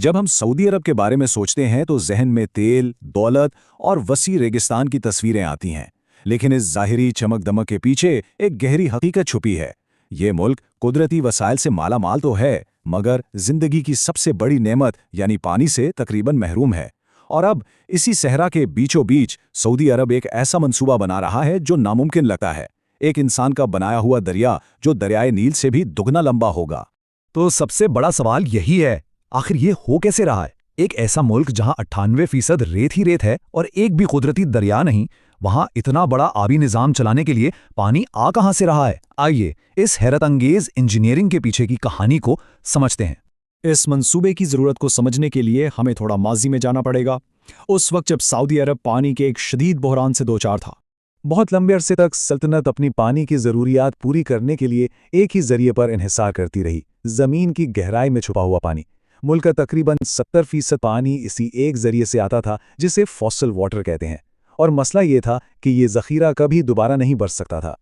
जब हम सऊदी अरब के बारे में सोचते हैं तो जहन में तेल, दौलत और वसी रेगिस्तान की तस्वीरें आती हैं। लेकिन इस ज़ाहिरी चमक दमक के पीछे एक गहरी हकीकत छुपी है। ये मुल्क कुदरती वसाइल से माला माल तो है, मगर जिंदगी की सबसे बड़ी नेमत यानी पानी से तकरीबन महरूम है। और अब इसी सहरा के बीचों बीच सऊदी अरब एक ऐसा मंसूबा बना रहा है जो नामुमकिन लगता है। एक इंसान का बनाया हुआ दरिया जो दरियाए नील से भी दुगना लंबा होगा। तो सबसे बड़ा सवाल यही है, आखिर ये हो कैसे रहा है? एक ऐसा मुल्क जहां 98% रेत ही रेत है और एक भी कुदरती दरिया नहीं, वहां इतना बड़ा आबी निजाम चलाने के लिए पानी आ कहां से रहा है? आइए इस हैरत अंगेज इंजीनियरिंग के पीछे की कहानी को समझते हैं। इस मंसूबे की ज़रूरत को समझने के लिए हमें थोड़ा माजी में जाना पड़ेगा। उस वक्त जब सऊदी अरब पानी के एक शदीद बहरान से दो चार था। बहुत लंबे अरसे तक सल्तनत अपनी पानी की ज़रूरियात पूरी करने के लिए एक ही ज़रिए पर इन्हिसार करती रही, ज़मीन की गहराई में छुपा हुआ पानी। मुल्क का तकरीबन 70% पानी इसी एक ज़रिए से आता था, जिसे फॉसिल वाटर कहते हैं। और मसला ये था कि ये ज़ख़ीरा कभी दोबारा नहीं बरस सकता था।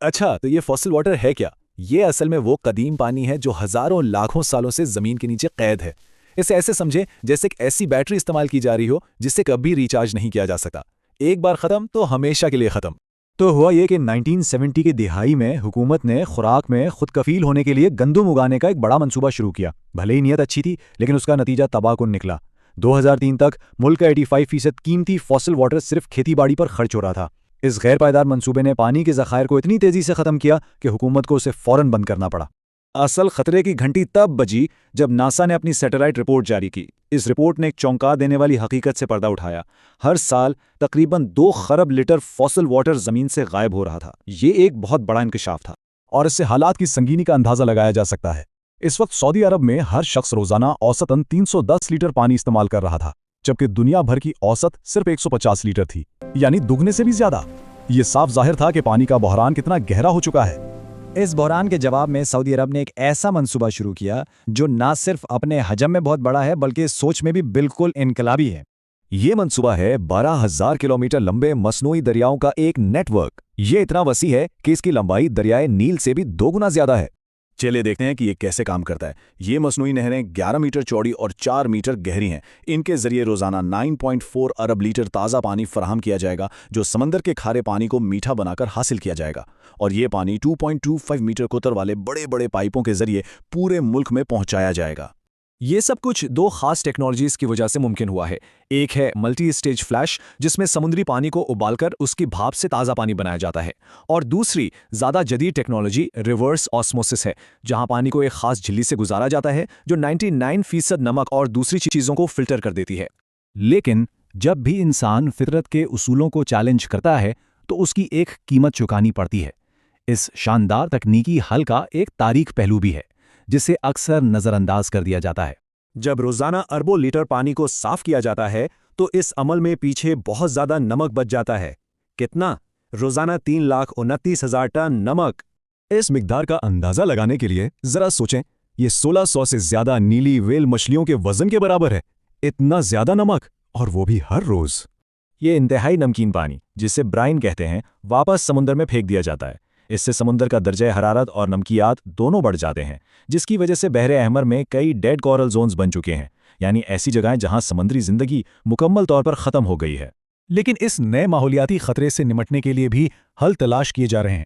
अच्छा, तो ये फॉसिल वाटर है क्या? ये असल में वो कदीम पानी है जो हज़ारों लाखों सालों से ज़मीन के नीचे कैद है। इसे ऐसे समझें जैसे एक ऐसी बैटरी इस्तेमाल की जा रही हो जिससे कभी रिचार्ज नहीं किया जा सकता। एक बार ख़त्म तो हमेशा के लिए ख़त्म। तो हुआ ये कि 1970 की दिहाई में हुकूमत ने खुराक में खुद कफील होने के लिए गंदुम उगाने का एक बड़ा मंसूबा शुरू किया। भले ही नीयत अच्छी थी, लेकिन उसका नतीजा तबाहकुन निकला। 2003 तक मुल्क का 85% कीमती फॉसिल वाटर सिर्फ खेतीबाड़ी पर खर्च हो रहा था। इस गैर पायदार मंसूबे ने पानी के ज़खायर को इतनी तेज़ी से ख़त्म किया कि हुकूमत को उसे फ़ौरन बंद करना पड़ा। असल खतरे की घंटी तब बजी जब नासा ने अपनी सैटेलाइट रिपोर्ट जारी की। इस रिपोर्ट ने एक चौंका देने वाली हकीकत से पर्दा उठाया। हर साल तकरीबन 2 खरब लीटर फॉसिल वाटर ज़मीन से गायब हो रहा था। ये एक बहुत बड़ा इंकशाफ था और इससे हालात की संगीनी का अंदाज़ा लगाया जा सकता है। इस वक्त सऊदी अरब में हर शख्स रोज़ाना औसतन 310 लीटर पानी इस्तेमाल कर रहा था, जबकि दुनिया भर की औसत सिर्फ 150 लीटर थी, यानी दुगने से भी ज़्यादा। ये साफ जाहिर था कि पानी का बहरान कितना गहरा हो चुका है। इस बहरान के जवाब में सऊदी अरब ने एक ऐसा मंसूबा शुरू किया जो न सिर्फ अपने हजम में बहुत बड़ा है बल्कि सोच में भी बिल्कुल इनकलाबी है। ये मंसूबा है 12,000 किलोमीटर लंबे मसनूई दरियाओं का एक नेटवर्क। ये इतना वसी है कि इसकी लंबाई दरियाए नील से भी 2 गुना ज्यादा है। चलिए देखते हैं कि ये कैसे काम करता है। ये मसनूई नहरें 11 मीटर चौड़ी और 4 मीटर गहरी हैं। इनके जरिए रोजाना 9.4 अरब लीटर ताज़ा पानी फराहम किया जाएगा, जो समंदर के खारे पानी को मीठा बनाकर हासिल किया जाएगा। और ये पानी 2.25 मीटर कुतर वाले बड़े बड़े पाइपों के जरिए पूरे मुल्क में पहुंचाया जाएगा। ये सब कुछ 2 खास टेक्नोलॉजीज की वजह से मुमकिन हुआ है। एक है मल्टी स्टेज फ्लैश, जिसमें समुद्री पानी को उबालकर उसकी भाप से ताज़ा पानी बनाया जाता है, और दूसरी ज़्यादा जदीद टेक्नोलॉजी रिवर्स ऑस्मोसिस है, जहां पानी को एक खास झिल्ली से गुजारा जाता है जो 99% नमक और दूसरी चीज़ों को फिल्टर कर देती है। लेकिन जब भी इंसान फितरत के उसूलों को चैलेंज करता है तो उसकी एक कीमत चुकानी पड़ती है। इस शानदार तकनीकी हल का एक तारीख पहलू भी है जिसे अक्सर नज़रअंदाज कर दिया जाता है। जब रोज़ाना अरबों लीटर पानी को साफ किया जाता है तो इस अमल में पीछे बहुत ज़्यादा नमक बच जाता है। कितना? रोज़ाना 3,29,000 टन नमक। इस मिकदार का अंदाज़ा लगाने के लिए ज़रा सोचें, ये 1600 से ज़्यादा नीली व्हेल मछलियों के वज़न के बराबर है। इतना ज़्यादा नमक, और वो भी हर रोज़। ये इंतहाई नमकीन पानी, जिसे ब्राइन कहते हैं, वापस समुद्र में फेंक दिया जाता है। इससे समुद्र का दर्जा हरारत और नमकियात दोनों बढ़ जाते हैं, जिसकी वजह से बहरे अहमर में कई डेड कोरल जोन्स बन चुके हैं, यानी ऐसी जगहें जहां समुद्री जिंदगी मुकम्मल तौर पर ख़त्म हो गई है। लेकिन इस नए माहौलियाती खतरे से निपटने के लिए भी हल तलाश किए जा रहे हैं।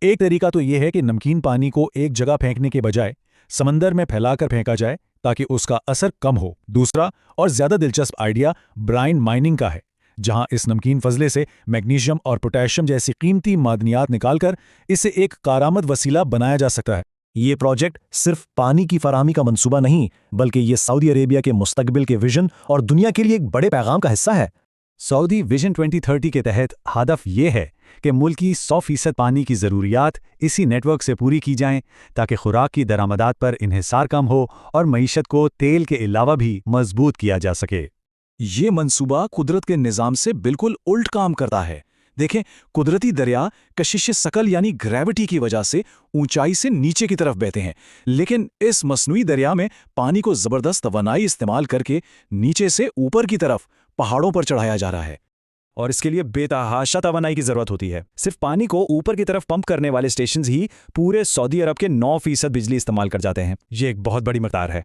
एक तरीका तो यह है कि नमकीन पानी को एक जगह फेंकने के बजाय समंदर में फैलाकर फेंका जाए ताकि उसका असर कम हो। दूसरा और ज़्यादा दिलचस्प आइडिया ब्राइन माइनिंग का है, जहां इस नमकीन फजले से मैग्नीशियम और पोटेशियम जैसी कीमती मादनियात निकालकर इसे एक कारामद वसीला बनाया जा सकता है। ये प्रोजेक्ट सिर्फ पानी की फराहमी का मंसूबा नहीं, बल्कि ये सऊदी अरेबिया के मुस्तकबिल के विजन और दुनिया के लिए एक बड़े पैगाम का हिस्सा है। सऊदी विजन 2030 के तहत हदफ ये है कि मुल्क की 100% पानी की ज़रूरियात इसी नेटवर्क से पूरी की जाएं, ताकि खुराक की दरामदात पर इन्हिसार कम हो और मईशत को तेल के अलावा भी मजबूत किया जा सके। ये मंसूबा कुदरत के निज़ाम से बिल्कुल उल्ट काम करता है। देखें, कुदरती दरिया कशिश सकल यानी ग्रेविटी की वजह से ऊंचाई से नीचे की तरफ बहते हैं, लेकिन इस मसनूई दरिया में पानी को ज़बरदस्त तवानाई इस्तेमाल करके नीचे से ऊपर की तरफ पहाड़ों पर चढ़ाया जा रहा है। और इसके लिए बेतहाशा तवानाई की ज़रूरत होती है। सिर्फ पानी को ऊपर की तरफ पंप करने वाले स्टेशंस ही पूरे सऊदी अरब के 9% बिजली इस्तेमाल कर जाते हैं। ये एक बहुत बड़ी मकदार है।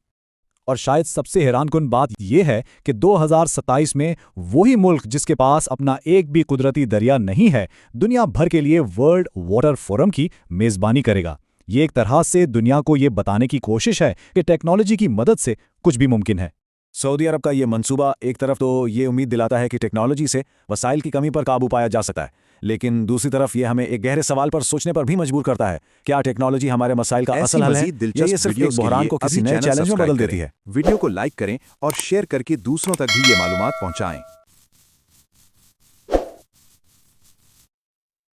और शायद सबसे हैरानकुन बात यह है कि 2027 में वही मुल्क जिसके पास अपना एक भी कुदरती दरिया नहीं है, दुनिया भर के लिए वर्ल्ड वाटर फोरम की मेज़बानी करेगा। ये एक तरह से दुनिया को ये बताने की कोशिश है कि टेक्नोलॉजी की मदद से कुछ भी मुमकिन है। सऊदी अरब का ये मंसूबा एक तरफ तो ये उम्मीद दिलाता है कि टेक्नोलॉजी से वसाइल की कमी पर काबू पाया जा सकता है, लेकिन दूसरी तरफ ये हमें एक गहरे सवाल पर सोचने पर भी मजबूर करता है, क्या टेक्नोलॉजी हमारे मसाइल का असल हल है या ये सिर्फ एक बहरान को किसी नए चैलेंज में बदल देती है? वीडियो को लाइक करें और शेयर करके दूसरों तक भी ये मालूमात पहुंचाएं।